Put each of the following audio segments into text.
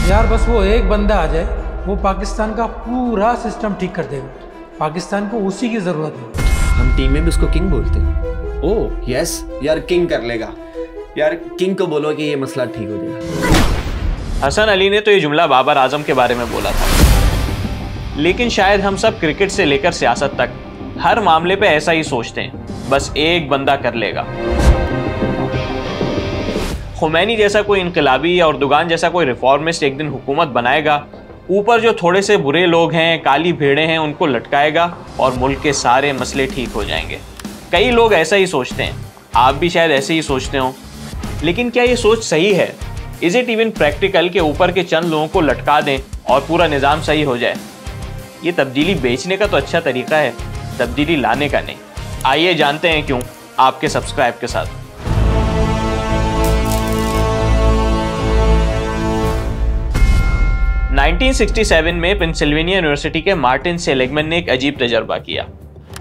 यार बस वो एक बंदा आ जाए, वो पाकिस्तान का पूरा सिस्टम ठीक कर देगा। पाकिस्तान को उसी की जरूरत है। हम टीम में भी उसको किंग बोलते हैं। ओह यस यार, किंग कर लेगा यार। किंग को बोलो कि ये मसला ठीक हो जाएगा। हसन अली ने तो ये जुमला बाबर आजम के बारे में बोला था, लेकिन शायद हम सब क्रिकेट से लेकर सियासत तक हर मामले पे ऐसा ही सोचते हैं, बस एक बंदा कर लेगा। खुमैनी जैसा कोई इनकलाबी या उर्दुगान जैसा कोई रिफॉर्मिस्ट एक दिन हुकूमत बनाएगा, ऊपर जो थोड़े से बुरे लोग हैं, काली भेड़े हैं, उनको लटकाएगा और मुल्क के सारे मसले ठीक हो जाएंगे। कई लोग ऐसा ही सोचते हैं, आप भी शायद ऐसे ही सोचते हो, लेकिन क्या ये सोच सही है? इज इट इवन प्रैक्टिकल के ऊपर के चंद लोगों को लटका दें और पूरा निज़ाम सही हो जाए? ये तब्दीली बेचने का तो अच्छा तरीका है, तब्दीली लाने का नहीं। आइए जानते हैं क्यों, आपके सब्सक्राइब के साथ। नाइनटीन 1967 में पेंसिल्वेनिया यूनिवर्सिटी के मार्टिन सेलिगमैन ने एक अजीब तजर्बा किया।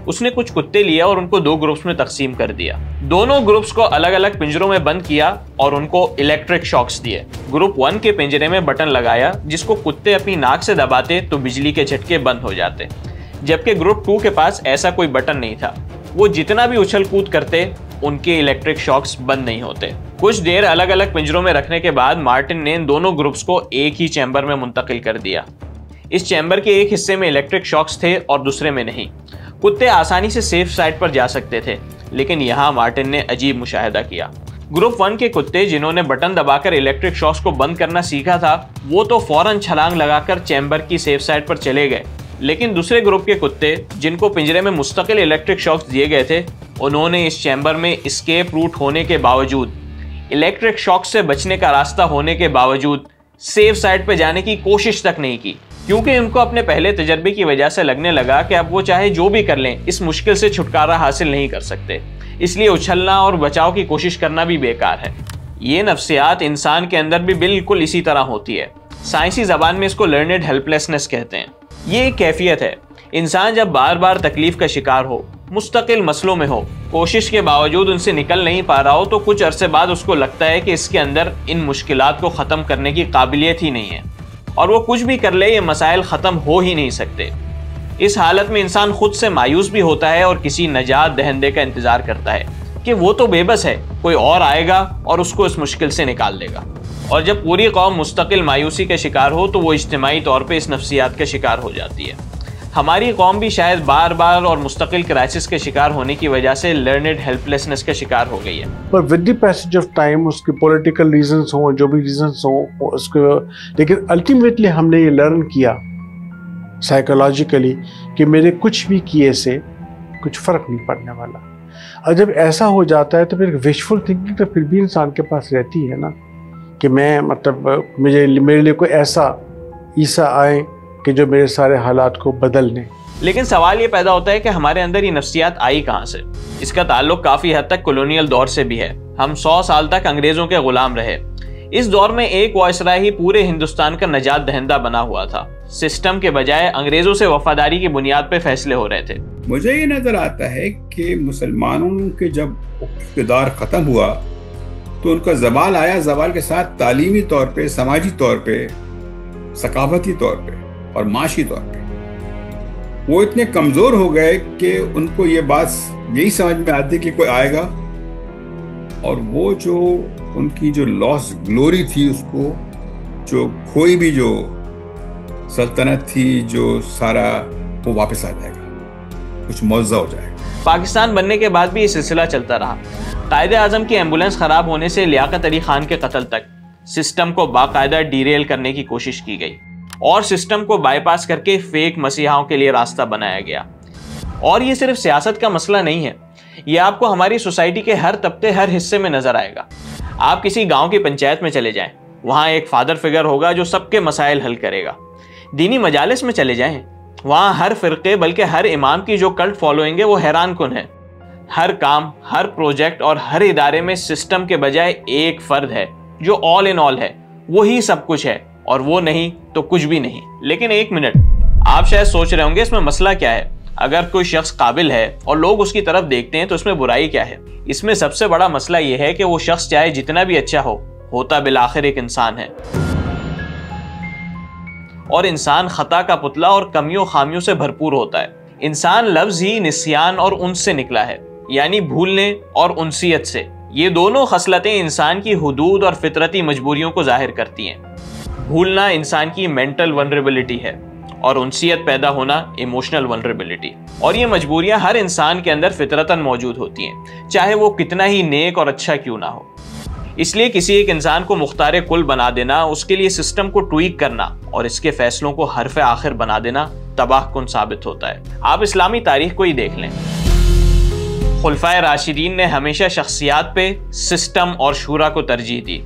उसने कुछ कुत्ते लिए और उनको दो ग्रुप्स में तकसीम कर दिया। दोनों ग्रुप्स को अलग अलग पिंजरों में बंद किया और उनको इलेक्ट्रिक शॉक्स दिए। ग्रुप 1 के पिंजरे में बटन लगाया जिसको कुत्ते अपनी नाक से दबाते तो बिजली के झटके बंद हो जाते, जबकि ग्रुप 2 के पास ऐसा कोई बटन नहीं था। वो जितना भी उछल कूद करते, उनके इलेक्ट्रिक शॉक्स बंद नहीं होते। कुछ देर अलग अलग पिंजरों में रखने के बाद मार्टिन ने इन दोनों ग्रुप्स को एक ही चैम्बर में मुंतकिल कर दिया। इस चैम्बर के एक हिस्से में इलेक्ट्रिक शॉक्स थे और दूसरे में नहीं। कुत्ते आसानी से सेफ साइड पर जा सकते थे, लेकिन यहाँ मार्टिन ने अजीब मुशाहिदा किया। ग्रुप 1 के कुत्ते जिन्होंने बटन दबाकर इलेक्ट्रिक शॉक्स को बंद करना सीखा था, वो तो फौरन छलांग लगाकर चैम्बर की सेफ साइड पर चले गए, लेकिन दूसरे ग्रुप के कुत्ते जिनको पिंजरे में मुस्तकिल इलेक्ट्रिक शॉक्स दिए गए थे, उन्होंने इस चैम्बर में एस्केप रूट होने के बावजूद, इलेक्ट्रिक शॉक से बचने का रास्ता होने के बावजूद सेफ साइड पे जाने की कोशिश तक नहीं की, क्योंकि उनको अपने पहले तजर्बे की वजह से लगने लगा कि अब वो चाहे जो भी कर लें, इस मुश्किल से छुटकारा हासिल नहीं कर सकते, इसलिए उछलना और बचाव की कोशिश करना भी बेकार है। ये नफ्सियात इंसान के अंदर भी बिल्कुल इसी तरह होती है। साइंसी ज़बान में इसको लर्नेड हेल्पलेसनेस कहते हैं। ये एक कैफियत है, इंसान जब बार बार तकलीफ का शिकार हो, मुस्तकिल मसलों में हो, कोशिश के बावजूद उनसे निकल नहीं पा रहा हो, तो कुछ अरसे बाद उसको लगता है कि इसके अंदर इन मुश्किलात को ख़त्म करने की काबिलियत ही नहीं है और वो कुछ भी कर ले ये मसाइल ख़त्म हो ही नहीं सकते। इस हालत में इंसान खुद से मायूस भी होता है और किसी नजात दहंदे का इंतज़ार करता है कि वो तो बेबस है, कोई और आएगा और उसको इस मुश्किल से निकाल देगा। और जब पूरी कौम मुस्तकिल मायूसी का शिकार हो तो वो इज्तिमाई तौर पे इस नफ्सियात का शिकार हो जाती है। हमारी कौम भी शायद बार बार और मुस्तकिल क्राइसिस के शिकार होने की वजह से लर्नेड हेल्पलेसनेस का शिकार हो गई है। पर with the passage of time उसके पॉलिटिकल रीजंस हों, जो भी रीजंस हों उसको, लेकिन अल्टीमेटली हमने ये लर्न किया साइकोलॉजिकली कि मेरे कुछ भी किए से कुछ फ़र्क नहीं पड़ने वाला। और जब ऐसा हो जाता है तो फिर विशफुल थिंकिंग तो फिर भी इंसान के पास रहती है ना, कि मैं मतलब मेरे लिए कोई ऐसा ईसा आए कि जो मेरे सारे हालात को बदल दें। लेकिन सवाल ये पैदा होता है कि हमारे अंदर ये नफ्सियात आई कहाँ से? इसका ताल्लुक काफ़ी हद तक कॉलोनियल दौर से भी है। हम 100 साल तक अंग्रेज़ों के गुलाम रहे। इस दौर में एक वायसराय ही पूरे हिंदुस्तान का नजात दहिंदा बना हुआ था। सिस्टम के बजाय अंग्रेज़ों से वफादारी की बुनियाद पर फैसले हो रहे थे। मुझे ये नज़र आता है कि मुसलमानों के जब इक़्तिदार ख़त्म हुआ तो उनका ज़वाल आया, ज़वाल के साथ तालीमी तौर पे, समाजी तौर पे, सकाफती तौर पे और माशी तौर पे वो इतने कमज़ोर हो गए कि उनको ये बात यही समझ में आती कि कोई आएगा और वो जो उनकी जो लॉस ग्लोरी थी, उसको जो खोई भी जो सल्तनत थी, जो सारा वो वापस आ जाएगा, कुछ मुआवजा हो जाएगा। पाकिस्तान बनने के बाद भी ये सिलसिला चलता रहा। कायदे आज़म की एम्बुलेंस ख़राब होने से लियाकत अली खान के कत्ल तक सिस्टम को बाकायदा डीरेल करने की कोशिश की गई और सिस्टम को बाईपास करके फेक मसीहाओं के लिए रास्ता बनाया गया। और ये सिर्फ सियासत का मसला नहीं है, ये आपको हमारी सोसाइटी के हर तबके, हर हिस्से में नज़र आएगा। आप किसी गाँव की पंचायत में चले जाएँ, वहाँ एक फादर फिगर होगा जो सबके मसाइल हल करेगा। दीनी मजालिस में चले जाएँ, वहाँ हर फ़िरक़े बल्कि हर इमाम की जो कल्ट फॉलोइंग है वो हैरान कुन है। हर काम, हर प्रोजेक्ट और हर इदारे में सिस्टम के बजाय एक फ़र्द है जो ऑल इन ऑल है, वही सब कुछ है और वो नहीं तो कुछ भी नहीं। लेकिन एक मिनट, आप शायद सोच रहे होंगे इसमें मसला क्या है? अगर कोई शख्स काबिल है और लोग उसकी तरफ देखते हैं तो इसमें बुराई क्या है? इसमें सबसे बड़ा मसला यह है कि वो शख्स चाहे जितना भी अच्छा हो, होता बिलाखिर एक इंसान है। और इंसान खता का पुतला और कमियों खामियों से भरपूर होता है। इंसान लफ्ज ही निस्यान और उन्स से निकला है, यानी भूलने और उनसियत से। ये दोनों खसलतें इंसान की हुदूद और फितरती मजबूरियों को जाहिर करती हैं। भूलना इंसान की मेंटल वनरेबिलिटी है और उनसियत पैदा होना इमोशनल वनरेबिलिटी। और ये मजबूरियां हर इंसान के अंदर फितरतन मौजूद होती हैं, चाहे वो कितना ही नेक और अच्छा क्यों ना हो। इसलिए किसी एक इंसान को मुख्तार कुल बना देना, उसके लिए सिस्टम को ट्वीक करना और इसके फैसलों को हरफ आखिर बना देना तबाहकुन साबित होता है। आप इस्लामी तारीख को ही देख लें। खुलफाए राशिदीन ने हमेशा शख्सियात पे सिस्टम और शूरा को तरजीह दी।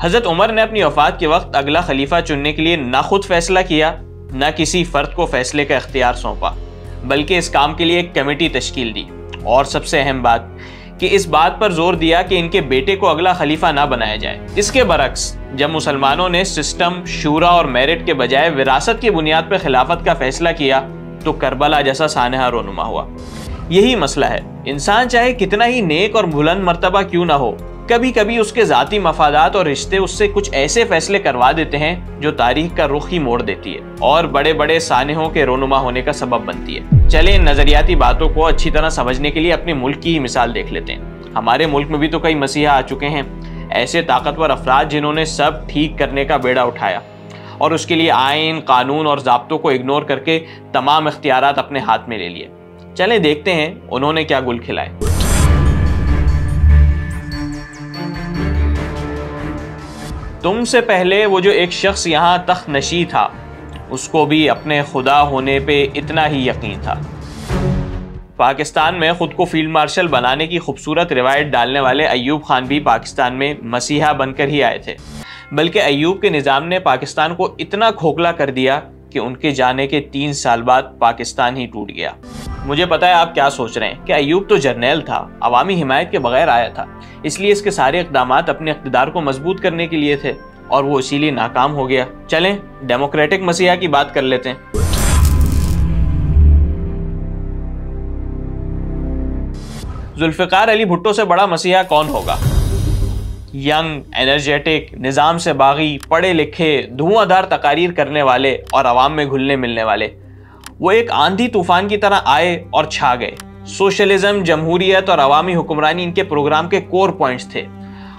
हज़रत उमर ने अपनी वफ़ात के वक्त अगला खलीफा चुनने के लिए ना खुद फैसला किया, ना किसी फ़र्द को फैसले का इख्तियार सौंपा, बल्कि इस काम के लिए एक कमेटी तश्कील दी। और सबसे अहम बात कि इस बात पर जोर दिया कि इनके बेटे को अगला खलीफा ना बनाया जाए। इसके बरक्स जब मुसलमानों ने सिस्टम, शूरा और मेरिट के बजाय विरासत की बुनियाद पर खिलाफत का फैसला किया तो करबला जैसा सानहा रोनुमा हुआ। यही मसला है, इंसान चाहे कितना ही नेक और बुलंद मर्तबा क्यों ना हो, कभी कभी उसके ज़ाती मफादात और रिश्ते उससे कुछ ऐसे फैसले करवा देते हैं जो तारीख का रुख ही मोड़ देती है और बड़े बड़े सानहों के रोनुमा होने का सबब बनती है। चले इन नज़रियाती बातों को अच्छी तरह समझने के लिए अपने मुल्क की ही मिसाल देख लेते हैं। हमारे मुल्क में भी तो कई मसीहा आ चुके हैं, ऐसे ताकतवर अफराद जिन्होंने सब ठीक करने का बेड़ा उठाया और उसके लिए आइन, कानून और ज़ाब्तों को इग्नोर करके तमाम इख्तियारात अपने हाथ में ले लिए। चले देखते हैं उन्होंने क्या गुल खिलाए। तुमसे पहले वो जो एक शख्स यहाँ तख्त नशी था, उसको भी अपने खुदा होने पे इतना ही यकीन था। पाकिस्तान में खुद को फील्ड मार्शल बनाने की खूबसूरत रिवायत डालने वाले अय्यूब खान भी पाकिस्तान में मसीहा बनकर ही आए थे, बल्कि अय्यूब के निज़ाम ने पाकिस्तान को इतना खोखला कर दिया कि उनके जाने के 3 साल बाद पाकिस्तान ही टूट गया। मुझे पता है आप क्या सोच रहे हैं कि अय्यूब तो जर्नैल था, अवामी हिमायत के बगैर आया था, इसलिए इसके सारे इक़दामात अपने इक़्तिदार को मजबूत करने के लिए थे और वो इसीलिए नाकाम हो गया। चलें डेमोक्रेटिक मसीहा की बात कर लेते हैं। जुल्फ़िकार अली भुट्टो से बड़ा मसीहा कौन होगा? यंग, एनर्जेटिक, निज़ाम से बागी, पढ़े लिखे, धुआंधार तकारीर करने वाले और अवाम में घुलने मिलने वाले। वो एक आंधी तूफान की तरह आए और छा गए। सोशलिज्म, जमहूरियत और अवामी हुक्मरानी इनके प्रोग्राम के कोर पॉइंट्स थे।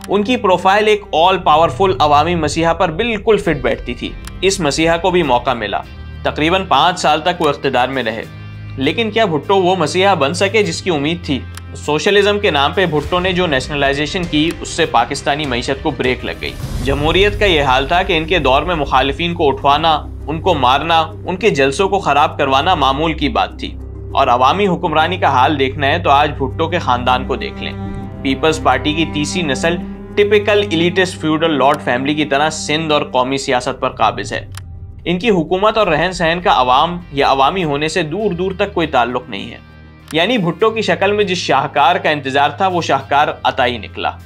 उनकी प्रोफाइल एक ऑल पावरफुल अवामी मसीहा पर बिल्कुल फिट बैठती थी। इस मसीहा को भी मौका मिला, तकरीबन 5 साल तक वो इख्तिदार में रहे। लेकिन क्या भुट्टो वो मसीहा बन सके जिसकी उम्मीद थी? सोशलिज्म के नाम पे भुट्टो ने जो नेशनलाइजेशन की, उससे पाकिस्तानी मईशत को ब्रेक लग गई। जमहूरियत का यह हाल था कि इनके दौर में मुखालिफिन को उठवाना, उनको मारना, उनके जलसों को खराब करवाना मामूल की बात थी। और अवामी हुक्मरानी का हाल देखना है तो आज भुट्टो के खानदान को देख लें। पीपल्स पार्टी की तीसरी नस्ल typical elitist feudal Lord family की तरह सिंध और कौमी सियासत पर काबिज है। इनकी हुकूमत और रहन सहन का अवाम या अवामी होने से दूर दूर तक कोई ताल्लुक नहीं है। यानी भुट्टो की शक्ल में जिस शाहकार का इंतजार था वो शाहकार अता ही निकला।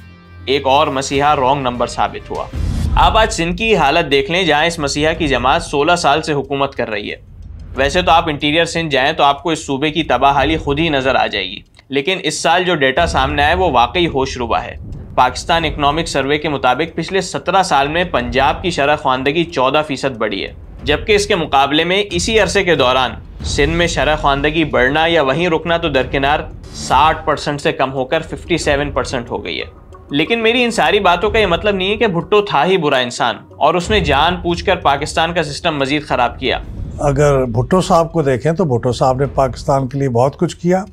एक और मसीहा रॉन्ग नंबर साबित हुआ। आप आज सिंध की हालत देख लें, जहाँ इस मसीहा की जमात 16 साल से हुकूमत कर रही है। वैसे तो आप इंटीरियर सिंध जाएं तो आपको इस सूबे की तबाहाली खुद ही नजर आ जाएगी, लेकिन इस साल जो डेटा सामने आया वो वाकई होशरुबा है। पाकिस्तान इकोनॉमिक सर्वे के मुताबिक पिछले 17 साल में पंजाब की शरह ख्वानदगी 14% बढ़ी है, जबकि इसके मुकाबले में इसी अरसे के दौरान सिंध में शरह ख्वानदगी बढ़ना या वहीं रुकना तो दरकिनार 60% से कम होकर 57% हो गई है। लेकिन मेरी इन सारी बातों का ये मतलब नहीं है कि भुट्टो था ही बुरा इंसान और उसने जान पूछकर पाकिस्तान का सिस्टम मजीद ख़राब किया। अगर भुट्टो साहब को देखें तो भुट्टो साहब ने पाकिस्तान के लिए बहुत कुछ किया।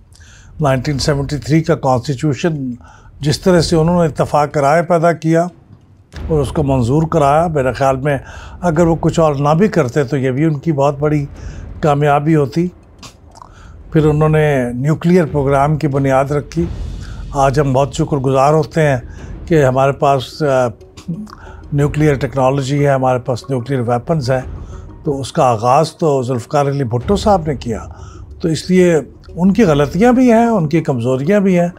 1973 का कॉन्स्टिट्यूशन जिस तरह से उन्होंने इत्तफाक राय पैदा किया और उसको मंजूर कराया, मेरे ख्याल में अगर वो कुछ और ना भी करते तो ये भी उनकी बहुत बड़ी कामयाबी होती। फिर उन्होंने न्यूक्लियर प्रोग्राम की बुनियाद रखी। आज हम बहुत शुक्रगुजार होते हैं कि हमारे पास न्यूक्लियर टेक्नोलॉजी है, हमारे पास न्यूक्लियर वेपन्स हैं। तो उसका आगाज़ तो जुल्फ़िकार अली भुट्टो साहब ने किया, तो इसलिए उनकी गलतियां भी हैं, उनकी कमज़ोरियां भी हैं।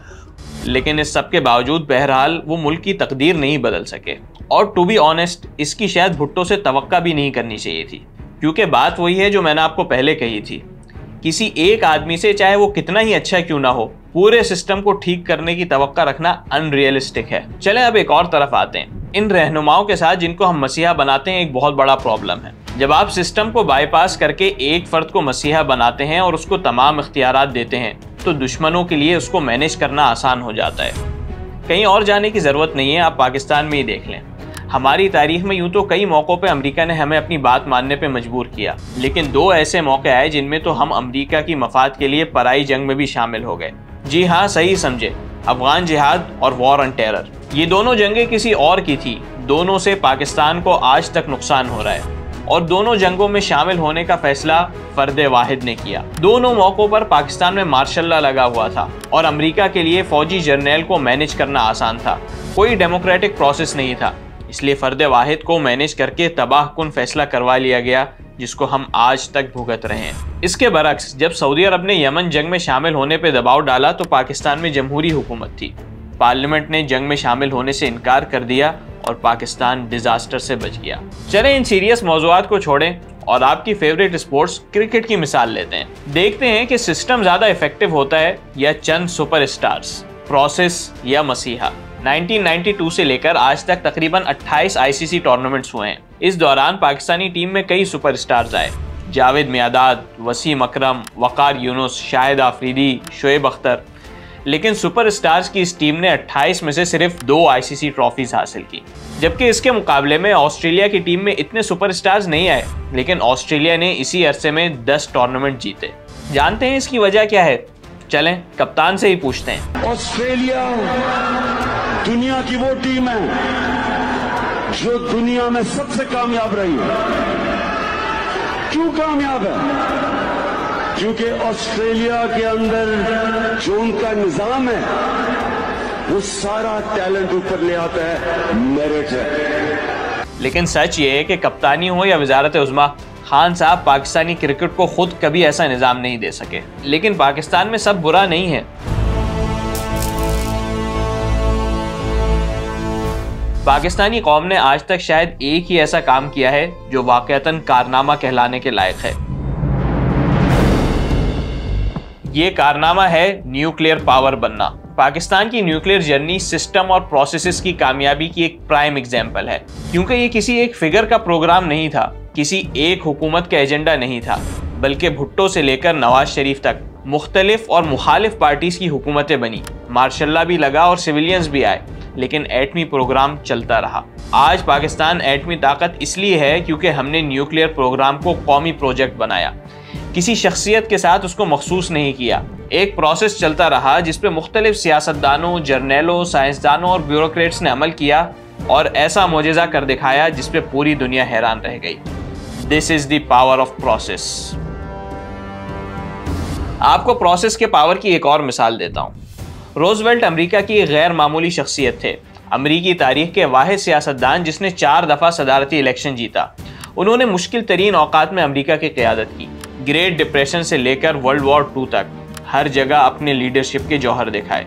लेकिन इस सब के बावजूद बहरहाल वो मुल्क की तकदीर नहीं बदल सके। और टू बी ऑनेस्ट, इसकी शायद भुट्टो से तवक्का भी नहीं करनी चाहिए थी, क्योंकि बात वही है जो मैंने आपको पहले कही थी। किसी एक आदमी से, चाहे वो कितना ही अच्छा क्यों ना हो, पूरे सिस्टम को ठीक करने की तवक्का रखना अनरियलिस्टिक है। चलें अब एक और तरफ आते हैं। इन रहनुमाओं के साथ जिनको हम मसीहा बनाते हैं एक बहुत बड़ा प्रॉब्लम है। जब आप सिस्टम को बाईपास करके एक फर्द को मसीहा बनाते हैं और उसको तमाम इख्तियारात देते हैं तो दुश्मनों के लिए उसको मैनेज करना आसान हो जाता है। कहीं और जाने की ज़रूरत नहीं है, आप पाकिस्तान में ही देख लें। हमारी तारीख में यूं तो कई मौक़ों पे अमेरिका ने हमें अपनी बात मानने पे मजबूर किया, लेकिन 2 ऐसे मौके आए जिनमें तो हम अमेरिका की मफाद के लिए पराई जंग में भी शामिल हो गए। जी हाँ, सही समझे, अफगान जिहाद और वॉर ऑन टेरर। ये दोनों जंगें किसी और की थी, दोनों से पाकिस्तान को आज तक नुकसान हो रहा है और दोनों जंगों में शामिल होने का फैसला फर्द वाहिद ने किया। दोनों मौकों पर पाकिस्तान में मार्शल लॉ लगा हुआ था और अमेरिका के लिए फौजी जर्नल को मैनेज करना आसान था, कोई डेमोक्रेटिक प्रोसेस नहीं था, इसलिए फर्द वाहिद को मैनेज करके तबाहकुन फैसला करवा लिया गया जिसको हम आज तक भुगत रहे हैं। इसके बरक्स जब सऊदी अरब ने यमन जंग में शामिल होने पर दबाव डाला तो पाकिस्तान में जमहूरी हुकूमत थी, पार्लियामेंट ने जंग में शामिल होने से इनकार कर दिया और पाकिस्तान डिजास्टर से बच गया। चलें इन सीरियस मौज़ूआत को छोड़ें और आपकी फेवरेट स्पोर्ट्स क्रिकेट की मिसाल लेते हैं। देखते हैं कि सिस्टम ज़्यादा इफेक्टिव होता है या चंद सुपरस्टार्स, प्रोसेस या मसीहा। 1992 से लेकर आज तक तकरीबन 28 ICC टूर्नामेंट्स हुए हैं। इस दौरान पाकिस्तानी टीम में कई सुपरस्टार्स आए, जावेद मियादाद, वसीम अकरम, वकार यूनुस, शाहिद आफरीदी, शोएब अख्तर। लेकिन सुपरस्टार्स की इस टीम ने 28 में से सिर्फ 2 ICC ट्रॉफीज हासिल की, जबकि इसके मुकाबले में ऑस्ट्रेलिया की टीम में इतने सुपरस्टार्स नहीं आए, लेकिन ऑस्ट्रेलिया ने इसी अरसे में 10 टूर्नामेंट जीते। जानते हैं इसकी वजह क्या है? चलें कप्तान से ही पूछते हैं। ऑस्ट्रेलिया दुनिया की वो टीम है जो दुनिया में सबसे कामयाब रही है। क्यों कामयाब है? क्योंकि ऑस्ट्रेलिया के अंदर जो उनका निजाम है वो सारा टैलेंट ऊपर ले आता है, मेरिट है। लेकिन सच ये है कि कप्तानी हो या वजारत उज़्मा, खान साहब पाकिस्तानी क्रिकेट को खुद कभी ऐसा निजाम नहीं दे सके। लेकिन पाकिस्तान में सब बुरा नहीं है। पाकिस्तानी कौम ने आज तक शायद एक ही ऐसा काम किया है जो वाकईतन कारनामा कहलाने के लायक है। ये कारनामा है न्यूक्लियर पावर बनना। पाकिस्तान की न्यूक्लियर जर्नी सिस्टम और प्रोसेसेस की कामयाबी की एक प्राइम एग्जाम्पल है, क्योंकि ये किसी एक फिगर का प्रोग्राम नहीं था, किसी एक हुकूमत का एजेंडा नहीं था, बल्कि भुट्टो से लेकर नवाज शरीफ तक मुख्तलिफ और मुखालिफ पार्टीज की हुकूमतें बनी, मार्शल लॉ भी लगा और सिविलियंस भी आए, लेकिन एटमी प्रोग्राम चलता रहा। आज पाकिस्तान एटमी ताकत इसलिए है क्योंकि हमने न्यूक्लियर प्रोग्राम को कौमी प्रोजेक्ट बनाया, किसी शख्सियत के साथ उसको मखसूस नहीं किया। एक प्रोसेस चलता रहा जिस पे मुख्तलिफ सियासतदानों, जर्नलों, साइंसदानों और ब्यूरोक्रेट्स ने अमल किया और ऐसा मोजेज़ा कर दिखाया जिस पे पूरी दुनिया हैरान रह गई। This is the power of process. आपको प्रोसेस के पावर की एक और मिसाल देता हूँ। रोजवेल्ट अमेरिका की गैर मामूली शख्सियत थे, अमेरिकी तारीख के वाहिद सियासतदान जिसने 4 दफ़ा सदारती इलेक्शन जीता। उन्होंने मुश्किल तरीन औकात में अमेरिका की क़यादत की। ग्रेट डिप्रेशन से लेकर वर्ल्ड वॉर 2 तक हर जगह अपने लीडरशिप के जौहर दिखाए।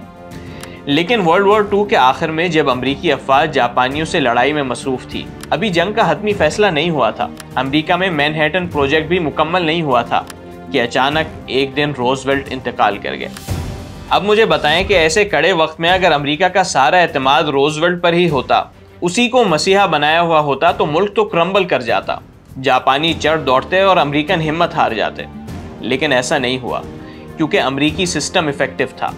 लेकिन वर्ल्ड वॉर 2 के आखिर में जब अमेरिकी अफवाज जापानियों से लड़ाई में मसरूफ थी, अभी जंग का हतमी फैसला नहीं हुआ था, अमेरिका में मैनहट्टन प्रोजेक्ट भी मुकम्मल नहीं हुआ था कि अचानक एक दिन रोजवेल्ट इंतकाल कर गए। अब मुझे बताएं कि ऐसे कड़े वक्त में अगर अमेरिका का सारा एतमाद रोजवेल्ट पर ही होता, उसी को मसीहा बनाया हुआ होता, तो मुल्क तो क्रम्बल कर जाता, जापानी चढ़ दौड़ते और अमेरिकन हिम्मत हार जाते। लेकिन ऐसा नहीं हुआ क्योंकि अमेरिकी सिस्टम इफेक्टिव था।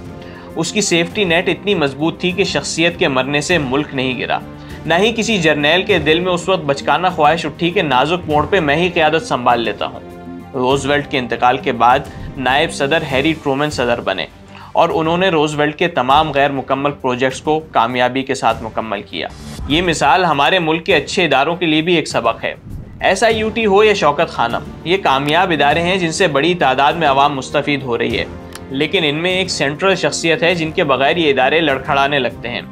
उसकी सेफ्टी नेट इतनी मजबूत थी कि शख्सियत के मरने से मुल्क नहीं गिरा, न ही किसी जर्नैल के दिल में उस वक्त बचकाना ख्वाहिश उठी कि नाजुक मोड़ पे मैं ही क़यादत संभाल लेता हूँ। रोजवेल्ट के इंतकाल के बाद नायब सदर हैरी ट्रूमन सदर बने और उन्होंने रोजवेल्ट के तमाम गैर मुकम्मल प्रोजेक्ट्स को कामयाबी के साथ मुकम्मल किया। ये मिसाल हमारे मुल्क के अच्छे इदारों के लिए भी एक सबक है। SIUT हो या शौकत खानम, ये कामयाब इदारे हैं जिनसे बड़ी तादाद में आवाम मुस्तफ़ीद हो रही है, लेकिन इनमें एक सेंट्रल शख्सियत है जिनके बगैर ये इदारे लड़खड़ाने लगते हैं।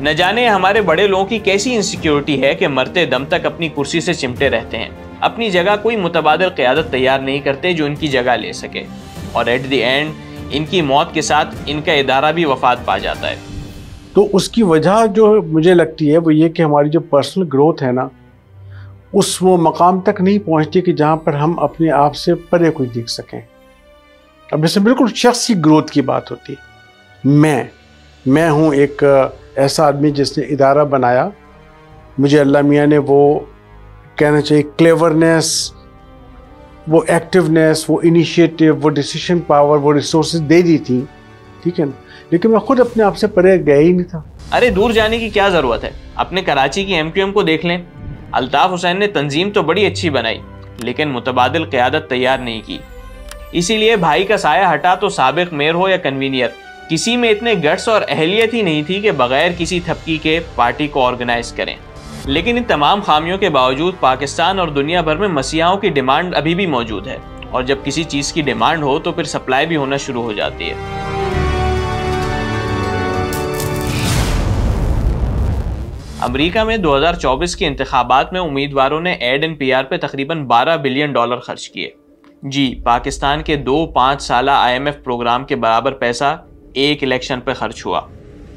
न जाने हमारे बड़े लोगों की कैसी इनसिक्योरिटी है कि मरते दम तक अपनी कुर्सी से चिमटे रहते हैं, अपनी जगह कोई मुतबादिल क़यादत तैयार नहीं करते जो इनकी जगह ले सके, और एट द एंड इनकी मौत के साथ इनका इदारा भी वफात पा जाता है। तो उसकी वजह जो मुझे लगती है वो ये कि हमारी जो पर्सनल ग्रोथ है ना, उस वो मकाम तक नहीं पहुंचती कि जहां पर हम अपने आप से परे कोई दिख सकें। अब इसमें बिल्कुल शख्सी ग्रोथ की बात होती है। मैं हूं एक ऐसा आदमी जिसने इदारा बनाया, मुझे अल्लाह मियाँ ने वो कहना चाहिए क्लेवरनेस, वो एक्टिवनेस, वो इनिशिएटिव, वो डिसीजन पावर, वो रिसोर्सेज दे दी थी, ठीक है ना, लेकिन मैं खुद अपने आप से परे गया ही नहीं था। अरे दूर जाने की क्या जरूरत है, अपने कराची की MQM को देख लें। अल्ताफ हुसैन ने तंजीम तो बड़ी अच्छी बनाई, लेकिन मुतबादिल क़यादत तैयार नहीं की। इसीलिए भाई का साया हटा तो साबिक मेयर हो या कन्वीनियर, किसी में इतने गट्स और अहलियत ही नहीं थी कि बगैर किसी थपकी के पार्टी को ऑर्गेनाइज करें। लेकिन इन तमाम खामियों के बावजूद पाकिस्तान और दुनिया भर में मसीहाओं की डिमांड अभी भी मौजूद है, और जब किसी चीज़ की डिमांड हो तो फिर सप्लाई भी होना शुरू हो जाती है। अमेरिका में 2024 के इंतखाबात में उम्मीदवारों ने एड एंड PR पे तकरीबन $12 बिलियन खर्च किए। जी, पाकिस्तान के 2-5 साला IMF प्रोग्राम के बराबर पैसा एक इलेक्शन पे खर्च हुआ।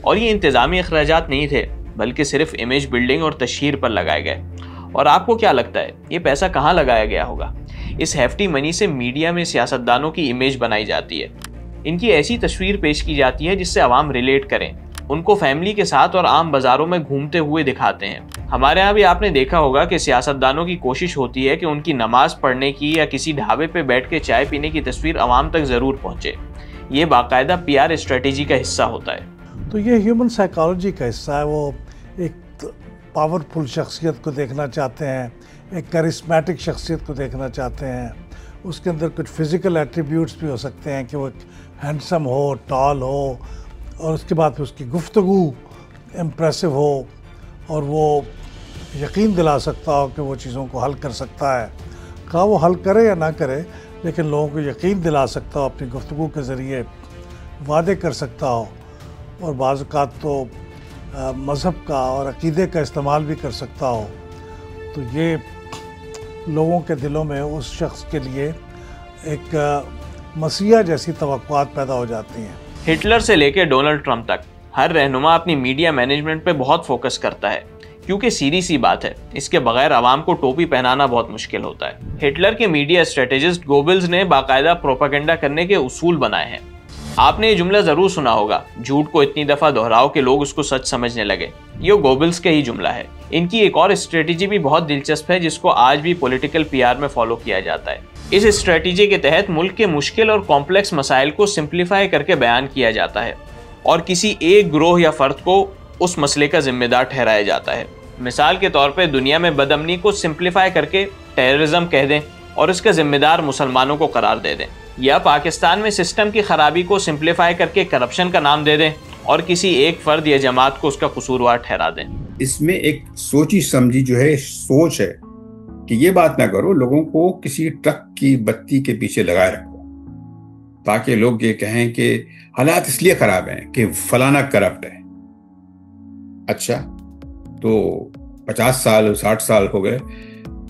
और ये इंतज़ामी अखराजात नहीं थे, बल्कि सिर्फ इमेज बिल्डिंग और तशहीर पर लगाए गए। और आपको क्या लगता है ये पैसा कहाँ लगाया गया होगा? इस हेफ्टी मनी से मीडिया में सियासतदानों की इमेज बनाई जाती है, इनकी ऐसी तस्वीर पेश की जाती है जिससे आवाम रिलेट करें, उनको फैमिली के साथ और आम बाजारों में घूमते हुए दिखाते हैं। हमारे यहाँ भी आपने देखा होगा कि सियासतदानों की कोशिश होती है कि उनकी नमाज पढ़ने की या किसी ढाबे पे बैठ के चाय पीने की तस्वीर आवाम तक ज़रूर पहुँचे। ये बाकायदा PR स्ट्रेटेजी का हिस्सा होता है। तो ये ह्यूमन साइकोलॉजी का हिस्सा है। वो एक पावरफुल शख्सियत को देखना चाहते हैं, एक करिस्मेटिक शख्सियत को देखना चाहते हैं। उसके अंदर कुछ फिज़िकल एट्रीब्यूट्स भी हो सकते हैं कि वो हैंडसम हो, टॉल हो, और उसके बाद उसकी गुफ्तगू इम्प्रेसिव हो, और वो यकीन दिला सकता हो कि वो चीज़ों को हल कर सकता है। कहा वो हल करे या ना करे, लेकिन लोगों को यकीन दिला सकता हो, अपनी गुफ्तगू के ज़रिए वादे कर सकता हो, और बाज़ औक़ात तो मज़हब का और अक़ीदे का इस्तेमाल भी कर सकता हो। तो ये लोगों के दिलों में उस शख्स के लिए एक मसीहा जैसी तवक्कुआत पैदा हो जाती हैं। हिटलर से लेकर डोनाल्ड ट्रंप तक हर रहनुमा अपनी मीडिया मैनेजमेंट पे बहुत फोकस करता है, क्योंकि सीधी सी बात है, इसके बगैर आवाम को टोपी पहनाना बहुत मुश्किल होता है। हिटलर के मीडिया स्ट्रेटेजिस्ट गोबल्स ने बाकायदा प्रोपेगेंडा करने के उसूल बनाए हैं। आपने ये जुमला जरूर सुना होगा, झूठ को इतनी दफा दोहराओ कि लोग उसको सच समझने लगे। ये गोबल्स का ही जुमला है। इनकी एक और स्ट्रेटेजी भी बहुत दिलचस्प है, जिसको आज भी पॉलिटिकल PR में फॉलो किया जाता है। इस स्ट्रेटेजी के तहत मुल्क के मुश्किल और कॉम्प्लेक्स मसाइल को सिंप्लीफाई करके बयान किया जाता है, और किसी एक ग्रोह या फर्द को उस मसले का जिम्मेदार ठहराया जाता है। मिसाल के तौर पे दुनिया में बदअमनी को सिंप्लीफाई करके टेररिज्म कह दें और इसका जिम्मेदार मुसलमानों को करार दे दें, या पाकिस्तान में सिस्टम की खराबी को सिंप्लीफाई करके करप्शन का नाम दे दें और किसी एक फर्द या जमात को उसका कसूरवार ठहरा दें। इसमें एक सोची समझी जो है सोच है कि ये बात ना करो, लोगों को किसी ट्रक की बत्ती के पीछे लगाए रखो, ताकि लोग ये कहें कि हालात इसलिए खराब हैं कि फलाना करप्ट है। अच्छा, तो 50 साल 60 साल हो गए,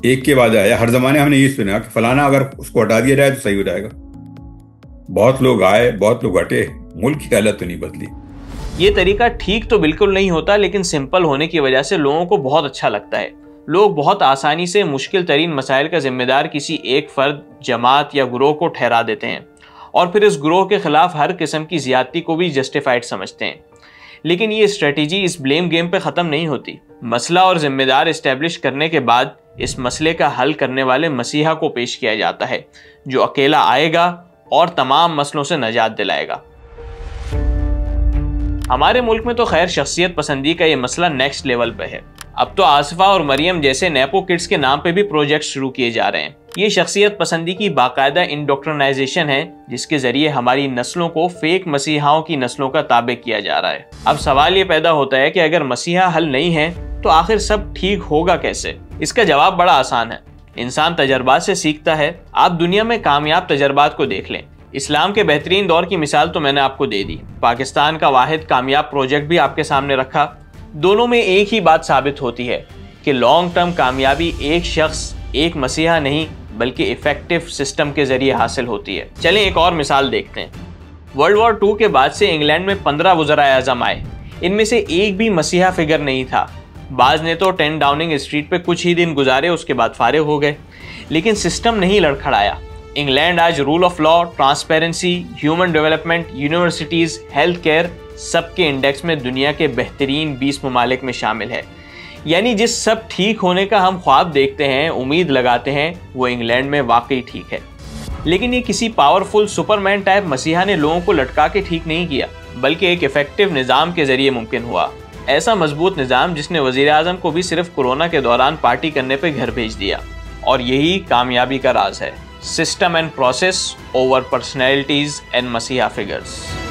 एक के बाद आया। हर जमाने हमने ये सुना कि फलाना अगर उसको हटा दिया जाए तो सही हो जाएगा। बहुत लोग आए, बहुत लोग हटे, मुल्क की हालत तो नहीं बदली। ये तरीका ठीक तो बिल्कुल नहीं होता, लेकिन सिंपल होने की वजह से लोगों को बहुत अच्छा लगता है। लोग बहुत आसानी से मुश्किल तरीन मसाइल का जिम्मेदार किसी एक फर्द, जमात या ग्रोह को ठहरा देते हैं, और फिर इस ग्रोह के खिलाफ हर किस्म की ज्यादती को भी जस्टिफाइड समझते हैं। लेकिन ये स्ट्रेटेजी इस ब्लेम गेम पे ख़त्म नहीं होती। मसला और जिम्मेदार इस्टेब्लिश करने के बाद इस मसले का हल करने वाले मसीहा को पेश किया जाता है, जो अकेला आएगा और तमाम मसलों से निजात दिलाएगा। हमारे मुल्क में तो खैर शख्सियत पसंदी का ये मसला नेक्स्ट लेवल पे है। अब तो आसिफा और मरियम जैसे नेपो किड्स के नाम पे भी प्रोजेक्ट शुरू किए जा रहे हैं। ये शख्सियत पसंदी की बाकायदा इंडोक्ट्रिनाइजेशन है, जिसके जरिए हमारी नस्लों को फेक मसीहाओं की नस्लों का ताबे किया जा रहा है। अब सवाल ये पैदा होता है कि अगर मसीहा हल नहीं है तो आखिर सब ठीक होगा कैसे? इसका जवाब बड़ा आसान है। इंसान तजर्बात से सीखता है। आप दुनिया में कामयाब तजर्बात को देख लें। इस्लाम के बेहतरीन दौर की मिसाल तो मैंने आपको दे दी, पाकिस्तान का वाहिद कामयाब प्रोजेक्ट भी आपके सामने रखा। दोनों में एक ही बात साबित होती है कि लॉन्ग टर्म कामयाबी एक शख्स, एक मसीहा नहीं, बल्कि इफेक्टिव सिस्टम के जरिए हासिल होती है। चलें एक और मिसाल देखते हैं। वर्ल्ड वॉर 2 के बाद से इंग्लैंड में 15 वज़राए आज़म आए। इनमें से एक भी मसीहा फिगर नहीं था। बाज़ ने तो 10 डाउनिंग स्ट्रीट पे कुछ ही दिन गुजारे, उसके बाद फारिग हो गए, लेकिन सिस्टम नहीं लड़खड़ाया। इंग्लैंड आज rule of law, transparency, human development, universities, health care सबके इंडेक्स में दुनिया के बेहतरीन 20 ममालिक में शामिल है। यानी जिस सब ठीक होने का हम ख्वाब देखते हैं, उम्मीद लगाते हैं, वो इंग्लैंड में वाकई ठीक है। लेकिन ये किसी पावरफुल सुपरमैन टाइप मसीहा ने लोगों को लटका के ठीक नहीं किया, बल्कि एक इफेक्टिव निज़ाम के जरिए मुमकिन हुआ। ऐसा मजबूत निज़ाम जिसने वज़ीर आज़म को भी सिर्फ कोरोना के दौरान पार्टी करने पे घर भेज दिया। और यही कामयाबी का राज है, system and process over personalities and मसीहा फिगर्स।